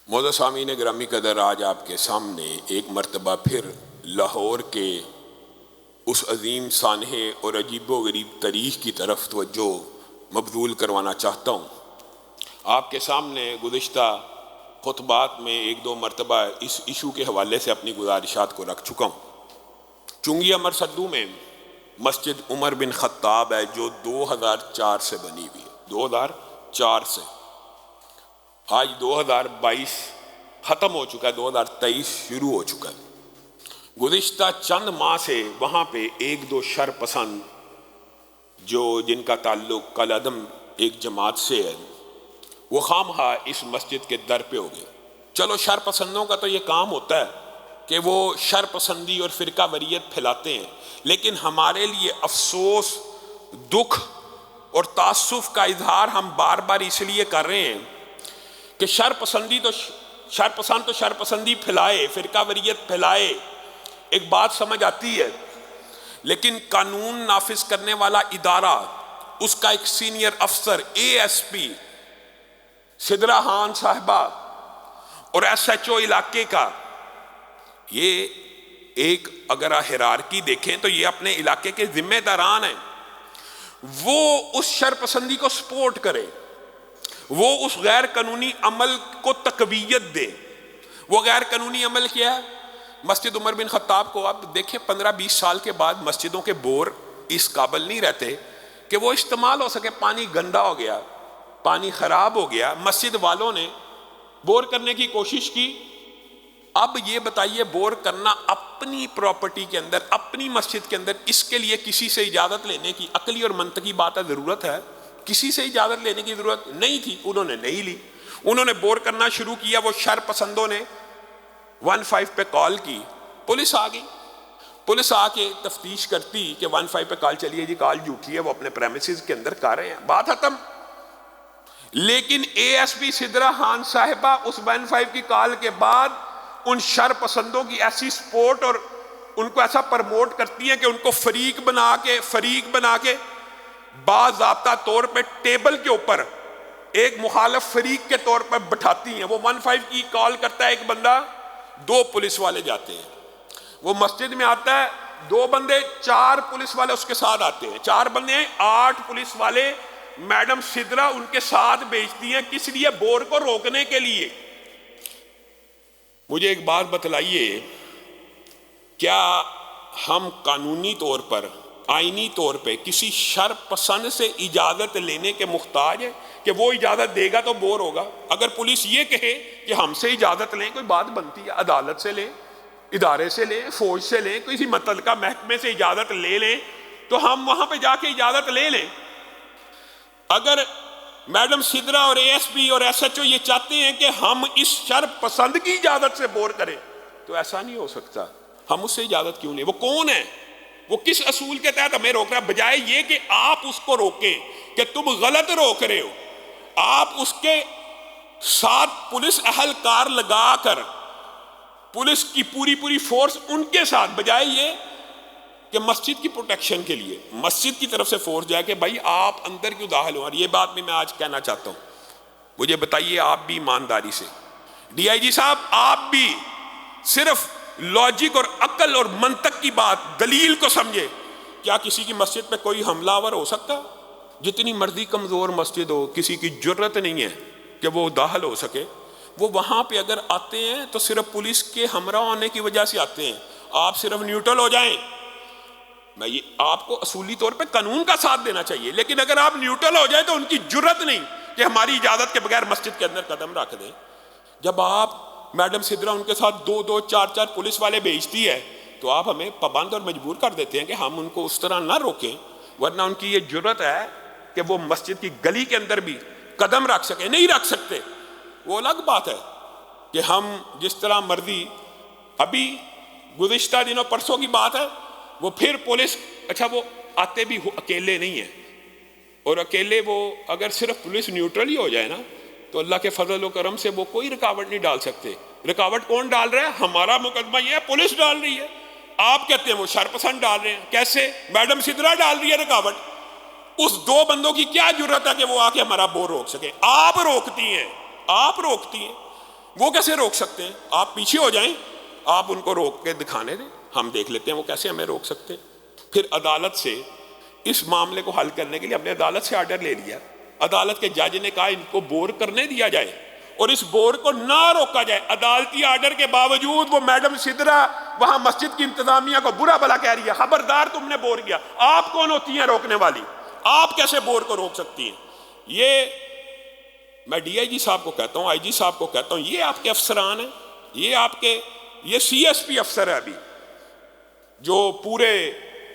معزز سامعین گرامی قدر، آج آپ کے سامنے ایک مرتبہ پھر لاہور کے اس عظیم سانحے اور عجیب و غریب تاریخ کی طرف توجہ مبذول کروانا چاہتا ہوں۔ آپ کے سامنے گزشتہ خطبات میں ایک دو مرتبہ اس ایشو کے حوالے سے اپنی گزارشات کو رکھ چکا ہوں۔ چنگی امر سدو میں مسجد عمر بن خطاب ہے جو 2004 سے بنی ہوئی ہے، 2004 سے۔ آج 2022 ختم ہو چکا ہے، 2023 شروع ہو چکا ہے۔ گزشتہ چند ماہ سے وہاں پہ ایک دو شر پسند جن کا تعلق کالعدم ایک جماعت سے ہے، وہ خواہ اس مسجد کے در پہ ہو گئے۔ چلو، شر پسندوں کا تو یہ کام ہوتا ہے کہ وہ شر پسندی اور فرقہ وریت پھیلاتے ہیں، لیکن ہمارے لیے افسوس، دکھ اور تعصب کا اظہار ہم بار بار اس لیے کر رہے ہیں کہ شر پسند تو شر پسندی پھیلائے، فرقہ وریت پھیلائے، ایک بات سمجھ آتی ہے، لیکن قانون نافذ کرنے والا ادارہ، اس کا ایک سینئر افسر ASP سدرا خان صاحبہ اور SHO علاقے کا، یہ ایک اگر ہیرارکی دیکھیں تو یہ اپنے علاقے کے ذمہ داران ہیں، وہ اس شر پسندی کو سپورٹ کرے، وہ اس غیر قانونی عمل کو تقویت دے۔ وہ غیر قانونی عمل کیا ہے؟ مسجد عمر بن خطاب کو آپ دیکھیں 15-20 سال کے بعد مسجدوں کے بور اس قابل نہیں رہتے کہ وہ استعمال ہو سکے۔ پانی گندا ہو گیا، پانی خراب ہو گیا، مسجد والوں نے بور کرنے کی کوشش کی۔ اب یہ بتائیے، بور کرنا اپنی پراپرٹی کے اندر، اپنی مسجد کے اندر، اس کے لیے کسی سے اجازت لینے کی عقلی اور منطقی بات ہے، ضرورت ہے؟ کسی سے اجازت لینے کی ضرورت نہیں تھی، انہوں نے نہیں لی۔ انہوں نے بور کرنا شروع کیا، وہ شر پسندوں نے 15 پہ کال کی، پولیس آ گئی۔ پولیس آ کے تفتیش کرتی کہ 15 پہ کال چلیے جی، کال جھوٹی ہے، وہ اپنے پریمیسز کے اندر کر رہے ہیں، بات ختم۔ لیکن ASP سدرا خان صاحبہ اس 15 کی کال کے بعد ان شر پسندوں کی ایسی سپورٹ اور ان کو ایسا پرموٹ کرتی ہیں کہ ان کو فریق بنا کے باضابطہ طور پہ ٹیبل کے اوپر ایک مخالف فریق کے طور پر بٹھاتی ہیں۔ وہ 15 کی کال کرتا ہے ایک بندہ، 2 پولیس والے جاتے ہیں، وہ مسجد میں آتا ہے، 2 بندے، 4 پولیس والے اس کے ساتھ آتے ہیں، 4 بندے ہیں، 8 پولیس والے میڈم سدرا ان کے ساتھ بھیجتی ہیں، کس لیے؟ بور کو روکنے کے لیے۔ مجھے ایک بات بتلائیے، کیا ہم قانونی طور پر، آئینی طور پہ کسی شر پسند سے اجازت لینے کے محتاج ہیں کہ وہ اجازت دے گا تو بور ہوگا؟ اگر پولیس یہ کہے کہ ہم سے اجازت لیں، کوئی بات بنتی ہے، عدالت سے لیں، ادارے سے لیں، فوج سے لیں، کسی متعلقہ محکمے سے اجازت لے لیں، تو ہم وہاں پہ جا کے اجازت لے لیں۔ اگر میڈم سدرا اور ASP اور SHO یہ چاہتے ہیں کہ ہم اس شر پسند کی اجازت سے بور کریں، تو ایسا نہیں ہو سکتا۔ ہم اس سے اجازت کیوں لیں؟ وہ کون ہے؟ وہ کس اصول کے تحت ہمیں روک رہا ہے؟ بجائے یہ کہ آپ اس کو روکیں کہ تم غلط روک رہے ہو، آپ اس کے ساتھ پولیس اہلکار لگا کر، پولیس کی پوری فورس ان کے ساتھ، بجائے یہ کہ مسجد کی پروٹیکشن کے لیے مسجد کی طرف سے فورس جائے کہ بھائی آپ اندر کیوں داخل ہو۔ اور یہ بات بھی میں آج کہنا چاہتا ہوں، مجھے بتائیے آپ بھی ایمانداری سے، DIG صاحب، آپ بھی صرف لاجک اور عقل اور منطق کی بات، دلیل کو سمجھے۔ کیا کسی کی مسجد پہ کوئی حملہ آور ہو سکتا؟ جتنی مرضی کمزور مسجد ہو، کسی کی جرت نہیں ہے کہ وہ داخل ہو سکے۔ وہ وہاں پہ اگر آتے ہیں تو صرف پولیس کے ہمراہ ہونے کی وجہ سے آتے ہیں۔ آپ صرف نیوٹرل ہو جائیں، میں یہ آپ کو اصولی طور پہ قانون کا ساتھ دینا چاہیے، لیکن اگر آپ نیوٹرل ہو جائیں تو ان کی جرت نہیں کہ ہماری اجازت کے بغیر مسجد کے اندر قدم رکھ دیں۔ جب آپ میڈم سدرا ان کے ساتھ 2-2 4-4 پولیس والے بھیجتی ہے تو آپ ہمیں پابند اور مجبور کر دیتے ہیں کہ ہم ان کو اس طرح نہ روکیں، ورنہ ان کی یہ جرت ہے کہ وہ مسجد کی گلی کے اندر بھی قدم رکھ سکیں، نہیں رکھ سکتے۔ وہ الگ بات ہے کہ ہم جس طرح مرضی، ابھی گزشتہ دنوں پرسوں کی بات ہے، وہ پھر پولیس، اچھا وہ آتے بھی اکیلے نہیں ہیں، اور اکیلے وہ اگر صرف پولیس نیوٹرل ہی ہو جائے نا تو اللہ کے فضل و کرم سے وہ کوئی رکاوٹ نہیں ڈال سکتے۔ رکاوٹ کون ڈال رہا ہے؟ ہمارا مقدمہ یہ ہے، پولیس ڈال رہی ہے۔ آپ کہتے ہیں وہ شر پسند ڈال رہے ہیں، کیسے؟ میڈم سدرا ڈال رہی ہے رکاوٹ۔ اس 2 بندوں کی کیا جرت ہے کہ وہ آ کے ہمارا بور روک سکے؟ آپ روکتی ہیں، آپ روکتی ہیں۔ وہ کیسے روک سکتے ہیں؟ آپ پیچھے ہو جائیں، آپ ان کو روک کے دکھانے دیں، ہم دیکھ لیتے ہیں وہ کیسے ہمیں روک سکتے ہیں۔ پھر عدالت سے اس معاملے کو حل کرنے کے لیے ہم نے عدالت سے آرڈر لے لیا۔ عدالت کے جج نے کہا ان کو بور کرنے دیا جائے اور اس بور کو نہ روکا جائے۔ عدالتی آرڈر کے باوجود وہ میڈم سدرا وہاں مسجد کی انتظامیہ کو برا بھلا کہہ رہی ہے، خبردار تم نے بور کیا۔ آپ کون ہوتی ہیں روکنے والی؟ آپ کیسے بور کو روک سکتی ہیں؟ یہ میں ڈی آئی جی صاحب کو کہتا ہوں، آئی جی صاحب کو کہتا ہوں، یہ آپ کے افسران ہیں، یہ سی ایس پی افسر ہے ابھی جو پورے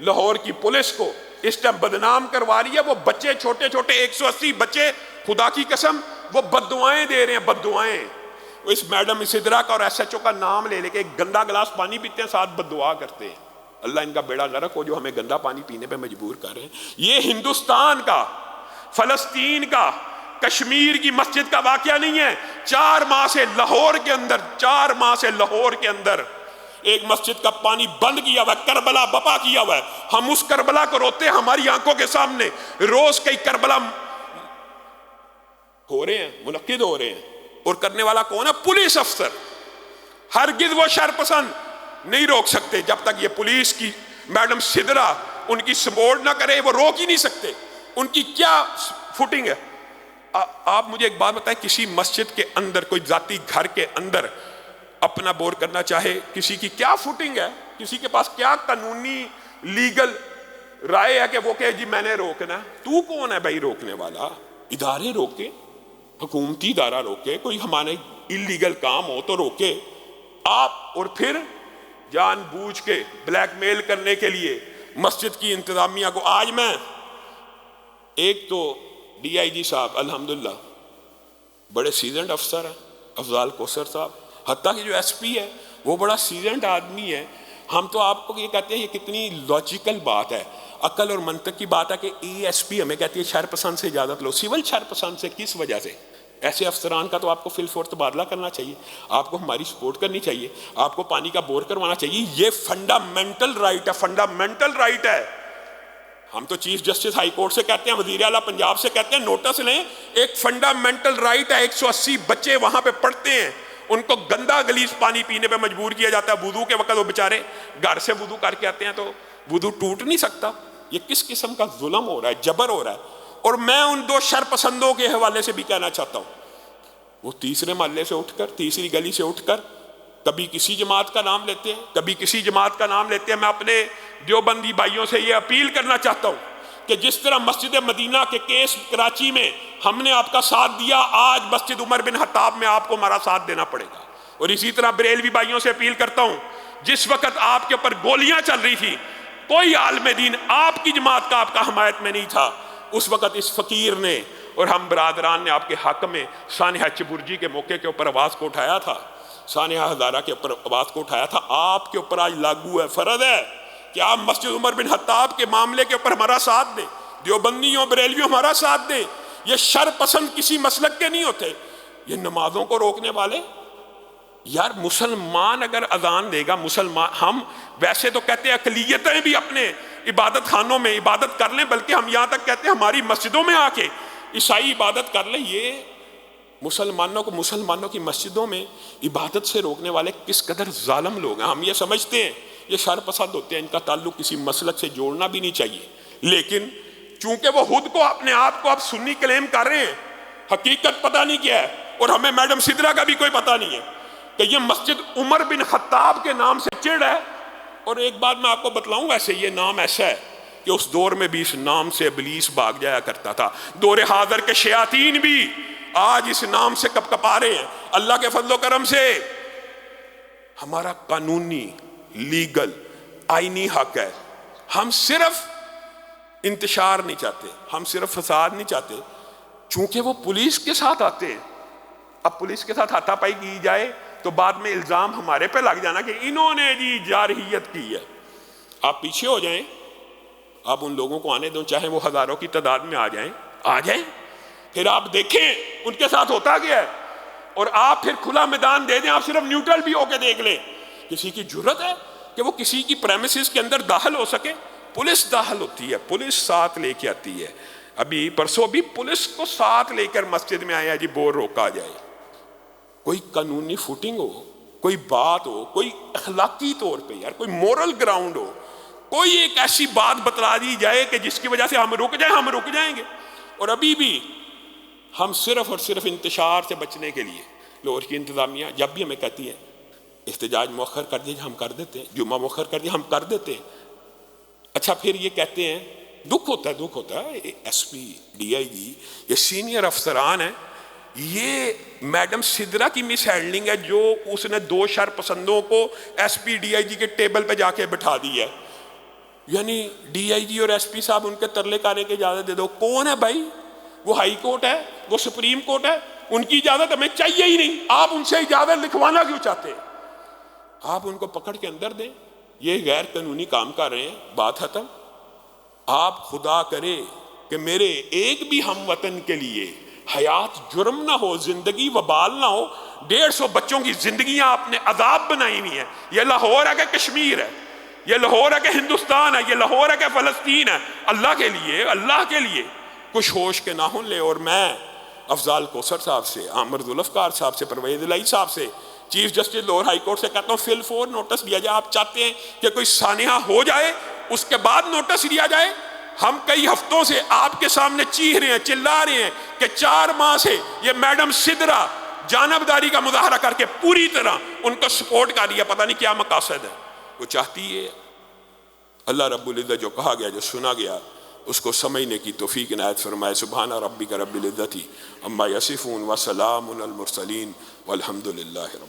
لاہور کی پولیس کو اس ٹائم بدنام کروا رہی ہے۔ وہ بچے چھوٹے چھوٹے 180 بچے خدا کی قسم وہ بد دعائیں دے رہے ہیں، بد دعائیں۔ وہ اس میڈم سدرا کا اور ایس ایچ او کا نام لے کے ایک گندا گلاس پانی پیتے ہیں، ساتھ بد دعا کرتے ہیں۔ اللہ ان کا بیڑا غرق ہو جو ہمیں گندا پانی پینے پہ مجبور کر رہے ہیں۔ یہ ہندوستان کا، فلسطین کا، کشمیر کی مسجد کا واقعہ نہیں ہے۔ 4 ماہ سے لاہور کے اندر ایک مسجد کا پانی بند کیا ہوا ہے، کربلا بپا کیا ہوا ہے۔ ہم اس کربلا کو روتے ہیں، ہماری آنکھوں کے سامنے روز کئی کربلا ہو رہے ہیں، منعقد ہو رہے ہیں، اور کرنے والا کون ہے؟ پولیس افسر۔ ہرگز وہ شر پسند نہیں روک سکتے جب تک یہ پولیس کی میڈم سدرا ان کی سپورٹ نہ کرے، وہ روک ہی نہیں سکتے۔ ان کی کیا فوٹنگ ہے؟ آپ مجھے ایک بات بتائیں، کسی مسجد کے اندر، کوئی ذاتی گھر کے اندر اپنا بور کرنا چاہے، کسی کی کیا فوٹنگ ہے؟ کسی کے پاس کیا قانونی لیگل رائے ہے کہ وہ کہ جی میں نے روکنا ہے؟ تو کون ہے بھائی روکنے والا؟ ادارے روکے، حکومتی ادارہ روکے، کوئی ہمارے اللیگل کام ہو تو روکے آپ، اور پھر جان بوجھ کے بلیک میل کرنے کے لیے مسجد کی انتظامیہ کو۔ آج میں ایک تو ڈی آئی جی صاحب الحمدللہ بڑے سیزنڈ افسر ہیں، افضال کوثر صاحب، حتیٰ کہ جو ایس پی ہے وہ بڑا سیزنڈ آدمی ہے۔ ہم تو آپ کو یہ کہتے ہیں، یہ کتنی لاجیکل بات ہے، عقل اور منطق کی بات ہے کہ ای ایس پی ہمیں کہتی ہے شر پسند سے اجازت لو۔ سول شر پسند سے کس وجہ سے؟ ایسے افسران کا تو آپ کو فی الفور تبادلہ کرنا چاہیے، آپ کو ہماری سپورٹ کرنی چاہیے، آپ کو پانی کا بور کروانا چاہیے۔ یہ فنڈامنٹل رائٹ ہے، فنڈامنٹل رائٹ ہے۔ ہم تو چیف جسٹس ہائی کورٹ سے کہتے ہیں، وزیر اعلیٰ پنجاب سے کہتے ہیں نوٹس لیں، ایک فنڈامنٹل رائٹ ہے۔ 180 بچے وہاں پہ پڑھتے ہیں، ان کو گندا گلیز پانی پینے پہ مجبور کیا جاتا ہے۔ وضو کے وقت وہ بیچارے گھر سے وضو کر کے آتے ہیں تو وضو ٹوٹ نہیں سکتا۔ یہ کس قسم کا ظلم ہو رہا ہے، جبر ہو رہا ہے۔ اور میں ان 2 شر پسندوں کے حوالے سے بھی کہنا چاہتا ہوں، وہ تیسرے محلے سے اٹھ کر، تیسری گلی سے اٹھ کر کبھی کسی جماعت کا نام لیتے ہیں، کبھی کسی جماعت کا نام لیتے ہیں۔ میں اپنے دیوبندی بھائیوں سے یہ اپیل کرنا چاہتا ہوں کہ جس طرح مسجد مدینہ کے کیس کراچی میں ہم نے آپ کا ساتھ دیا، آج مسجد عمر بن خطاب میں آپ کو ہمارا ساتھ دینا پڑے گا۔ اور اسی طرح بریلوی بھائیوں سے اپیل کرتا ہوں، جس وقت آپ کے اوپر گولیاں چل رہی تھی، کوئی عالم دین آپ کی جماعت کا آپ کا حمایت میں نہیں تھا، اس وقت اس فقیر نے اور ہم برادران نے آپ کے حق میں سانحہ چبرجی کے موقع کے اوپر آواز کو اٹھایا تھا، سانحہ ہزارہ کے اوپر آواز کو اٹھایا تھا۔ آپ کے اوپر آج لاگو ہے، فرض ہے کہ آپ مسجد عمر بن خطاب کے معاملے کے اوپر ہمارا ساتھ دیں، دیوبندیوں بریلویوں ہمارا ساتھ دیں۔ یہ شر پسند کسی مسلک کے نہیں ہوتے، یہ نمازوں کو روکنے والے۔ یار مسلمان اگر اذان دے گا، مسلمان، ہم ویسے تو کہتے ہیں اقلیتیں بھی اپنے عبادت خانوں میں عبادت کر لیں، بلکہ ہم یہاں تک کہتے ہیں ہماری مسجدوں میں آ کے عیسائی عبادت کر لیں۔ یہ مسلمانوں کی مسجدوں میں عبادت سے روکنے والے کس قدر ظالم لوگ ہیں۔ ہم یہ سمجھتے ہیں یہ شر پسند ہوتے ہیں، ان کا تعلق کسی مسلک سے جوڑنا بھی نہیں چاہیے، لیکن چونکہ وہ خود کو اپنے آپ کو اب سنی کلیم کر رہے ہیں، حقیقت پتہ نہیں کیا ہے، اور ہمیں میڈم سدرا کا بھی کوئی پتہ نہیں ہے کہ یہ مسجد عمر بن خطاب کے نام سے چڑ ہے۔ اور ایک بات میں آپ کو بتلاؤں، ویسے یہ نام ایسا ہے کہ اس دور میں بھی اس نام سے ابلیس بھاگ جایا کرتا تھا، دور حاضر کے شیاطین بھی آج اس نام سے کپ کپا رہے ہیں۔ اللہ کے فضل و کرم سے ہمارا قانونی لیگل آئینی حق ہے، ہم صرف انتشار نہیں چاہتے، ہم صرف فساد نہیں چاہتے، چونکہ وہ پولیس کے ساتھ آتے ہیں۔ اب پولیس کے ساتھ ہاتھا پائی کی جائے تو بعد میں الزام ہمارے پہ لگ جانا کہ انہوں نے جی جارحیت کی ہے۔ آپ پیچھے ہو جائیں، آپ ان لوگوں کو آنے دو، چاہے وہ ہزاروں کی تعداد میں آ جائیں، پھر آپ دیکھیں ان کے ساتھ ہوتا کیا ہے، اور آپ پھر کھلا میدان دے دیں، آپ صرف نیوٹرل بھی ہو کے دیکھ لیں۔ کسی کی جرت ہے کہ وہ کسی کی پریمیسز کے اندر داخل ہو سکے؟ پولیس داخل ہوتی ہے، پولیس ساتھ لے کے آتی ہے۔ ابھی پرسوں بھی پولیس کو ساتھ لے کر مسجد میں آیا جی بور روکا جائے، کوئی قانونی فوٹنگ ہو، کوئی بات ہو، کوئی اخلاقی طور پہ یار کوئی مورل گراؤنڈ ہو، کوئی ایک ایسی بات بتلا دی جائے کہ جس کی وجہ سے ہم رک جائیں گے۔ اور ابھی بھی ہم صرف اور صرف انتشار سے بچنے کے لیے، لاہور کی انتظامیہ جب بھی ہمیں کہتی ہے احتجاج مؤخر کر دیجیے، ہم کر دیتے ہیں، جمعہ مؤخر کر دیجیے، ہم کر دیتے ہیں۔ اچھا پھر یہ کہتے ہیں، دکھ ہوتا ہے ایس پی ڈی آئی جی یہ سینئر افسران ہیں، یہ میڈم سدرا کی مس ہینڈلنگ ہے جو اس نے 2 شر پسندوں کو ایس پی ڈی آئی جی کے ٹیبل پہ جا کے بٹھا دی ہے۔ یعنی ڈی آئی جی اور ایس پی صاحب ان کے ترلے کانے کی اجازت دے دو۔ کون ہے بھائی؟ وہ ہائی کورٹ ہے، وہ سپریم کورٹ ہے، ان کی اجازت ہمیں چاہیے ہی نہیں۔ آپ ان سے اجازت لکھوانا کیوں چاہتے ہیں؟ آپ ان کو پکڑ کے اندر دیں، یہ غیر قانونی کام کر رہے ہیں، بات ختم۔ آپ خدا کرے کہ میرے ایک بھی ہم وطن کے لیے حیات جرم نہ ہو، زندگی وبال نہ ہو۔ 150 بچوں کی زندگیاں آپ نے عذاب بنائی ہوئی ہیں۔ یہ لاہور ہے کہ کشمیر ہے، یہ لاہور ہے کہ ہندوستان ہے، یہ لاہور ہے کہ فلسطین ہے۔ اللہ کے لیے کچھ ہوش کے نہ ہوں لے۔ اور میں افضال کوثر صاحب سے، عامر ذوالفقار صاحب سے، پرویز الہی صاحب سے، chief justice Lahore high court سے کہتا ہوں فی الفور نوٹس دیا جائے۔ آپ چاہتے ہیں کہ کوئی سانحہ ہو جائے اس کے بعد نوٹس دیا جائے؟ ہم کئی ہفتوں سے آپ کے سامنے چیخ رہے ہیں، چلا رہے ہیں کہ 4 ماہ سے یہ میڈم سدرا جانبداری کا مظاہرہ کر کے پوری طرح ان کو سپورٹ کر رہی ہے۔ پتہ نہیں کیا مقاصد ہے وہ چاہتی ہے۔ اللہ رب العزت جو کہا گیا، جو سنا گیا، اس کو سمجھنے کی توفیق عنایت فرمائے۔ سبحان ربک رب العزت عما یصفون وسلام علی المرسلین والحمد للہ رب